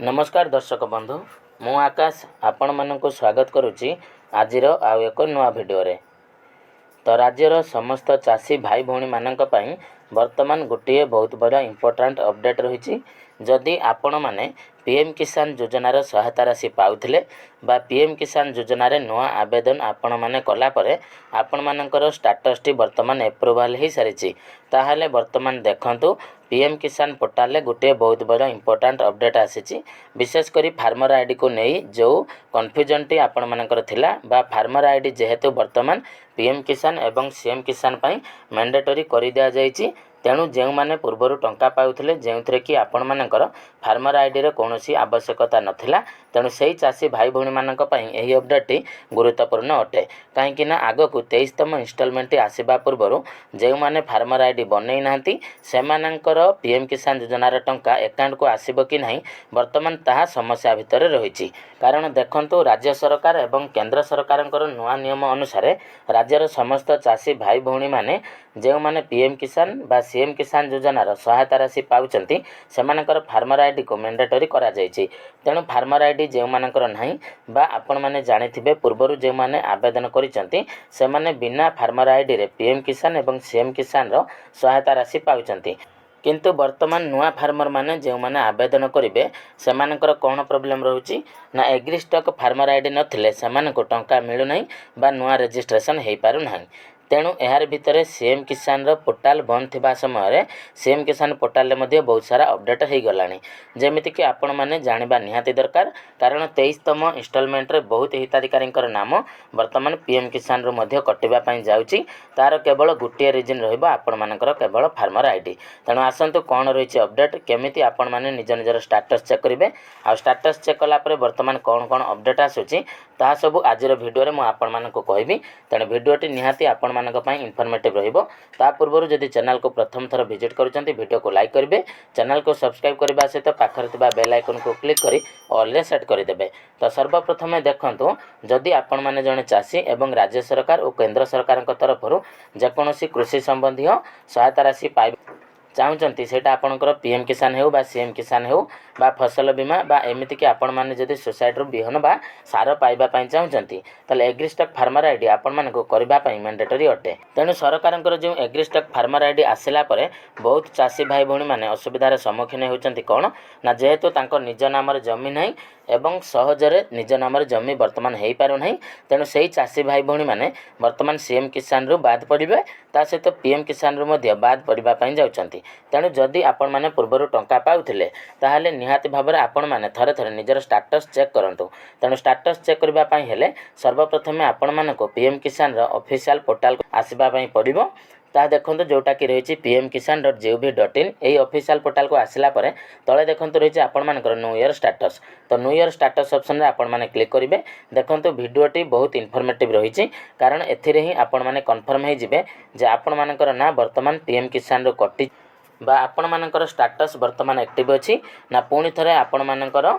नमस्कार दर्शक बंधु मु आकाश आपण मानक स्वागत करुच्ची आज आउ एक नुआ भिडियो रे। तो राज्यर समस्त चाषी भाई भौणी मानक पई वर्तमान गोटे बहुत बड़ा इंपोर्टेंट अपडेट रही। जदि आपण माने पीएम किसान योजनार सहायता राशि पाउथिले बा पीएम किसान योजना रे नुआ आवेदन आपण माने कला परे आपण मानकर स्टेटस टी वर्तमान अप्रूवल ही सारिछि। ताहाले वर्तमान देखंतु पीएम किसान पोर्टाल रे गोटे बहुत बड़ा इंपोर्टेंट अपडेट आसीछि। विशेष करी फार्मर आईडी को नहीं जो कन्फ्यूजन टी आपण मानकर थिला बा फार्मर आईडी जेहेतु वर्तमान पीएम किसान एवं सीएम किसान पई मैंडेटरी करि दिया जाइछि। तेणु जो मैंने पूर्वर टंका पाउथिले जो कि आपण मानकर फार्मर आईडी रे कौनसी आवश्यकता नथिला, तेणु से चाषी भाई भौणी मानक पई एही अपडेट गुरुत्वपूर्ण अटे। कहीं आग को 23तम इन्स्टॉलमेंट आसवा पूर्व जो मैंने फार्मर आईडी बनई नांती सेमानंकर पीएम किसान योजनार टंका अकाउंट को आसीबो कि नहीं वर्तमान ताहा समस्या भितर रही। कारण देखंतु राज्य सरकार एवं केंद्र सरकारंकर नुआ नियम अनुसार राज्यर समस्त चाषी भाई भौणी माने जो मैंने पीएम किसान बा सीएम किसान योजनार सहायता राशि पाउचंती सेमानकर फार्मर आईडी को मैंडेटरी करा जायछि। तेणु फार्मर आईडी जो मानकर नहीं बा आपण माने जानिथिबे पूर्वरु जो माने आवेदन करिसंती से माने बिना फार्मर आईडी रे पीएम किसान एवं सीएम किसान रो सहायता राशि पाउचंती। किंतु वर्तमान नुआ फार्मर माने जो माने आवेदन करिवे सेमानकर कोन प्रॉब्लम रहउची ना एग्री स्टॉक फार्मर आईडी नथिले सेमानको टंका मिलु नाही बा नुआ रजिस्ट्रेशन हेई पारु नाही। तेणु यार भितर सीएम किसान रो पोर्टाल बंद थिबा समय सीएम किसान पोर्टाल रे बहुत सारा अपडेट हो गलानी। जेमिति कि आपण माने जानिबा निहाती दरकार। कारण 23तम इन्स्टॉलमेंट रे बहुत हिताधिकारींकर नाम वर्तमान पीएम किसान रो मध्य कटिबा पई जाउची। तार केवल गोटे रीजन रहइबो आपण मानकर केवल फार्मर आईडी। तेणु आसंतु कोन रहिछि अपडेट केमिति आपण माने निज निजर स्टेटस चेक करिवे आ स्टेटस चेक कला परे वर्तमान कोन कोन अपडेट आसुची ता सब आजिर वीडियो रे मु आपण मानको कहबी। तेणु वीडियोटी निहाती आपण मानक पई इन्फॉर्मेटिव रहिबो। ता पूर्वरु जदि चैनल को प्रथम थर विजिट करूचंती वीडियो को लाइक करिवे, चैनल को सब्सक्राइब करबा सहित पाखर थिबा बेल आइकन को क्लिक करी ऑल रे सेट कर देबे। तो सर्वप्रथम देखंतु जदि आपण माने जने चाषी एवं राज्य सरकार और केंद्र सरकारक तरफरु जेकोनोसी कृषि संबंधी सहायता राशि पाइ चाहूँगी सेटा आपणकर पीएम किसान हो बा सीएम किसान हो बा फसल बीमा बा एमती कि आपण मैंने जदि सोसाइटी बिहन बा सार पाइबा चाहूँगी ताले एग्री स्टॉक फार्मर आईडी आपण मानक करने मैंडेटरी अटे। तेणु सरकार जो एग्री स्टॉक फार्मर आईडी आसला परे बहुत चाषी भाई भौणी मैंने असुविधार सम्मुखीन होती कौन ना जेहेतु तांको निज नाम जमी नहीं एवं सहजरे निज नाम जमी वर्तमान हो पार ना। तेणु से चाषी भाई भौणी मैंने वर्तमान सीएम किसान रु बाद पड़े ता सहित पीएम किसान रु बाद पड़ापी जाउछंती। तेणु जदि आपण माने पूर्वर टंका पाउथिले ताहाले निहाती भाव में आपण माने थरे थरे निजर स्टेटस चेक करंतु। तेणु स्टेटस चेक करबा पई हेले सर्वप्रथम आपण मानको पीएम किसान रो ऑफिशियल पोर्टल आसीबा पई पड़िबो। ता देखंतु जोटा कि रही pmkisan.gov.in यही ऑफिशियल पोर्टल को आसला परे तले देखंतु रही आपण मानकर न्यू ईयर स्टेटस। तो न्यू ईयर स्टेटस ऑप्शन रे आपण माने क्लिक करिवे। देखंतु वीडियोटी बहुत इन्फॉर्मेटिव रही कारण एथिरे ही आपण माने कन्फर्म हे जिवे जे आपण मानकर ना वर्तमान पीएम किसान रो कटि बा आपण मानकर स्टेटस वर्तमान एक्टिव अछि ना पुणी थरे आपण मानकर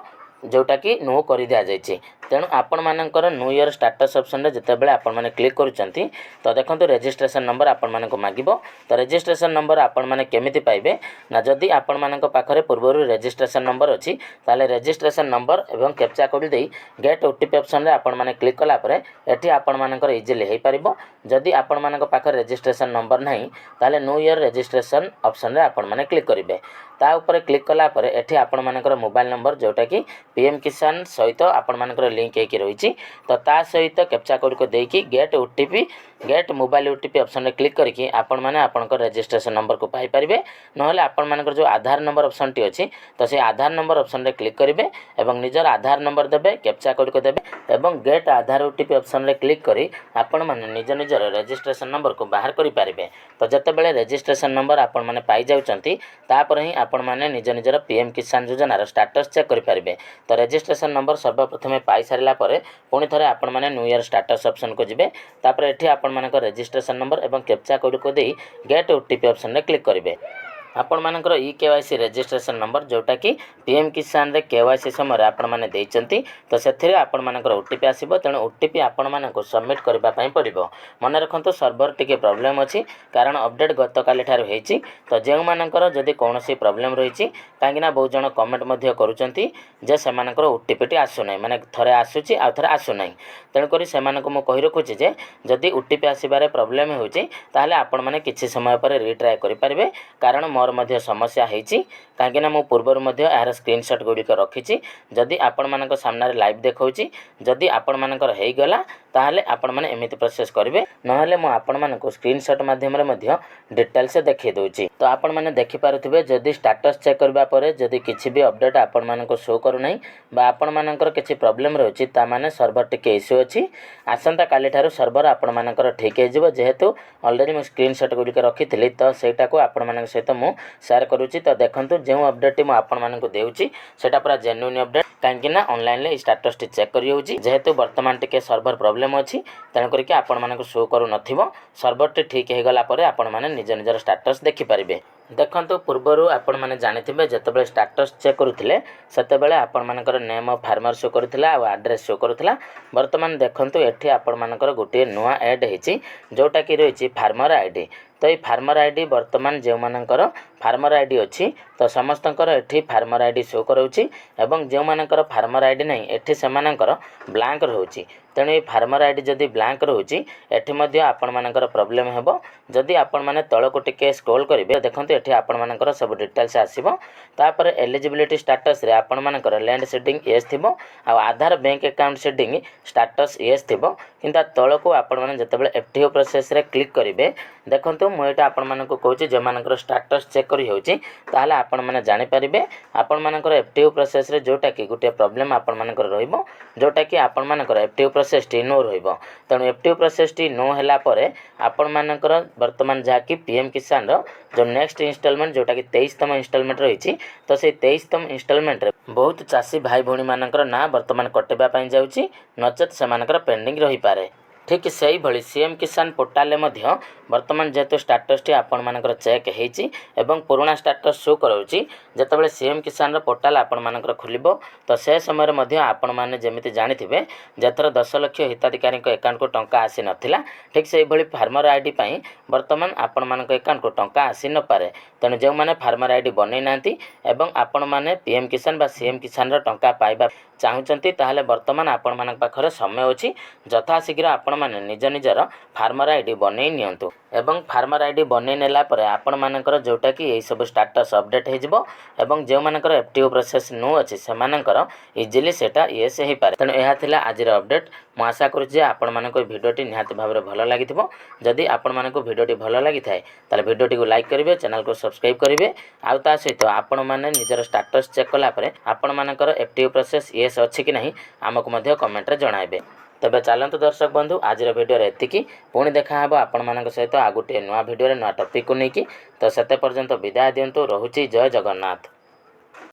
जोटा कि नो कर दिया जाइए। तेणु आपण मानकर न्यू ईयर स्टेटस ऑप्शन रे जितेबाला आपण माने क्लिक करूचंती तो देखंतु रजिस्ट्रेशन नंबर आपण मानको मागिबो। तो रजिस्ट्रेशन नंबर आपण माने केमिति पाइबे ना जदि आपण मानको पाखरे पूर्वरु रजिस्ट्रेशन नंबर अछि ताले रजिस्ट्रेशन नंबर एवं कैप्चा कोड देई गेट ओटीपी ऑप्शन रे आपण माने क्लिक कला परे एठी आपण मानकर इजीली हे परिबो। जदि आपण मानको पाखरे रजिस्ट्रेशन नंबर नाही ताले न्यू ईयर रजिस्ट्रेशन ऑप्शन रे आपण माने क्लिक करिवे। ता ऊपर क्लिक कला परे एठी आपण मानकर मोबाइल नंबर जोटा कि पीएम किसान सहित आपण मानकर लिंक होकर रही तो ता सहित कैप्चा कोड को देकी get OTP get mobile OTP option रे क्लिक करके आपण माने आपनकर रजिस्ट्रेशन नंबर को पाई परिबे। नहले आपण मानकर जो आधार नंबर ऑप्शन टी अछि तो से आधार नंबर ऑप्शन रे क्लिक करिवे एवं निजर आधार नंबर देबे कैप्चा कोड को देबे एवं गेट आधार ओटीपी ऑप्शन रे क्लिक करी आपण माने निज निजर रजिस्ट्रेशन नंबर को बाहर करि पारिबे। तो जते बेले रजिस्ट्रेशन नंबर आपण माने पाई जाउचंती तापर ही आपण माने निज निजर पीएम किसान योजनार स्टेटस चेक करि पारिबे। तो रजिस्ट्रेशन नंबर सर्वप्रथम पाई सारिला परे पुणी थरे आपण माने न्यू ईयर स्टेटस ऑप्शन को जिबे। तापर एठी आपण मानकर रजिस्ट्रेशन नंबर एवं कैप्चा कोड को देई गेट ओटीपी ऑप्शन रे क्लिक करिवे। आपण मानकर ई केवाईसी रजिस्ट्रेशन नंबर जोटा कि पीएम किसान रे केवाईसी समय आपण माने देइचंती तो सेथिरे आपण मानकर ओटीपी आसीबो तेणु ओटीपी आपण मानक सबमिट करबा पई पड़िबो। मन रखंतु सर्वर टिके प्रॉब्लम अछि कारण अपडेट गत काली ठार हेछि तो जेउ मानकर जदि कोनोसी प्रॉब्लम रहिछि कांगिना बहुत जण कमेंट मध्ये करूचंती जे से मानकर ओटीपी टी आसु नै माने थरे आसुची आ थरे आसु नै तेणु करी से मानक मो कहि रखुछि जे जदि ओटीपी आसीबारे प्रॉब्लम होछि ताले आपण माने किछि समय पर रिट्राई करि परिबे कारण मोर मध्य समस्या हेछि कांगिना मो पूर्वर मध्य यार स्क्रीनशॉट गुडिक रखिछि जदि आपण मानक सामने लाइव देखौछि जदि आपण मानकर हेइ गला ताहले आपण माने एमिति प्रोसेस करिवे नहले मो आपण मानक स्क्रीनशॉट माध्यम रे मध्य डिटेल से देखि दउछि तो आपण माने देखि पारुथिबे जदि स्टेटस चेक करबा परे जदि किछि भी अपडेट आपण मानक शो करू नै बा आपण मानकर किछि प्रॉब्लम रहउछि ता माने सर्वर टिके इश्यू अछि आसंता काली ठारू सर्वर आपण मानकर ठीक हे जिवो जेहेतु ऑलरेडी मो स्क्रीनशॉट गुडिक रखिथिली तो सेटा को आपण मानक सहित मो शेयर करूछि तो देखंतु जे अपडेट मो आपण मानक देउछि सेटा पूरा जेन्युइन अपडेट कांकि ना ऑनलाइन ले स्टेटस टी चेक करि होउछि जेहेतु वर्तमान टिके सर्वर प्रॉब्लम अछि तेन करिके आपण मानक शो करू नथिबो सर्वर टी ठीक हे गला परे आपण माने निज निजर स्टेटस देखि परिबे। देखंतु पूर्वरु आपण माने जानिथिबे जतबेले स्टेटस चेक करूथिले सेतेबेले आपण मानकर नेम ऑफ फार्मर शो करूथिला आ एड्रेस शो करूथिला वर्तमान देखंतु एठी आपण मानकर गोटे नुवा ऐड हेछि जोटा कि रहिछि फार्मर आईडी तो ये फार्मर आईडी वर्तमान जो मानकर फार्मर आईडी अच्छी तो समस्तंकर एठी फार्मर आईडी शो करोछि एवं जो मानकर फार्मर आईडी नहीं एठी सेमानकर ब्लैंक रहउछि तेणु ये फार्मर आईडी जदि ब्लैंक रहउछि एठी मध्ये आपण मानकर प्रॉब्लम हेबो जदि आपण माने तळको टिके स्क्रॉल करिवे देखंतु एठी आपण मानकर सब डिटेल्स आसीबो तापर एलिजिबिलिटी स्टेटस रे आपण मानकर लैंड सेटिंग यस थिबो आ Aadhaar bank account setting status yes थिबो किंतु तळको आपण माने जतबेले एफटीओ प्रोसेस रे क्लिक करिवे देखंतु मु एटा आपण मानको कहूछि जे मानकर स्टेटस चेक करि होउछि ताहाले आपण माने जानि परिबे आपण मानकर एफटीओ प्रोसेस रे जोटा कि गुटे प्रॉब्लम आपण मानकर रहइबो जोटा कि आपण मानकर एफटीओ प्रोसेस टी नो रहइबो तेणु एफटीओ प्रोसेस टी नो हैला परे आपण मानकर वर्तमान जा कि पीएम किसान रो जो नेक्स्ट इंस्टॉलमेंट जोटा कि 23तम इंस्टॉलमेंट रहिछि तो से 23तम इंस्टॉलमेंट रे बहुत चासी भाई भौणी मानकर ना वर्तमान कटेबा पई जाउछि नचेत से मानकर पेंडिंग रहि पारे। ठीक से भली सीएम किसान पोर्टाल मध्य वर्तमान जेहेतु स्टेटस टी आपण मानकर चेक हेछि एवं पुराना स्टेटस शो करोछि जेतेबेले सीएम किसान रो पोर्टाल आपण मानकर खुलिबो तो से समय मध्य आपण माने जेमिति जानिथिबे जेथर 10 लाख हिताधिकारी को अकाउंट को टंका आसी नथिला ठीक से भली फार्मर आईडी पई वर्तमान आपण मानक अकाउंट को टंका आसी न पारे तेणु जो माने फार्मर आईडी बनै नांती एवं आपण माने पीएम किसान बा सीएम किसान रो टंका पाइबा चाहूचंती ताहले वर्तमान आपण मानक पाखरे समय अछि जथा शीघ्र आपण माने निज निजर फार्मर आईडी बनै नियंतु एवं फार्मर आईडी बनै नेला परे आपण मानकर जोटा कि एई सब स्टेटस अपडेट हे जिवो एवं जे मानकर एफटीओ प्रोसेस नो अछि से मानकर इजीली सेटा यस हे पारे तेणु एहा थिला आजिर अपडेट मु आशा करू जे आपण मानको भिडियोटी निहात भाबरे भलो लागिथिबो जदि आपण मानको भिडियोटी भलो लागिथाय ताले भिडियोटी को लाइक करिवे चैनल को सब्सक्राइब करिवे आउ ता सहित आपण माने निजर स्टेटस चेक कला परे आपण मानकर एफटीओ प्रोसेस यस अछि कि नहीं आमको मध्य कमेंट रे जणाइबे। तबे चलतु दर्शक बंधु आजिर भिडियो रे एतिकी पुणी देखा हेबो आपण मानक सहित आ गुटे नुवा भिडियो रे नुवा टॉपिक को नेकी तो सेते पर्यंत विदाय दियंतु रहुची जय जगन्नाथ।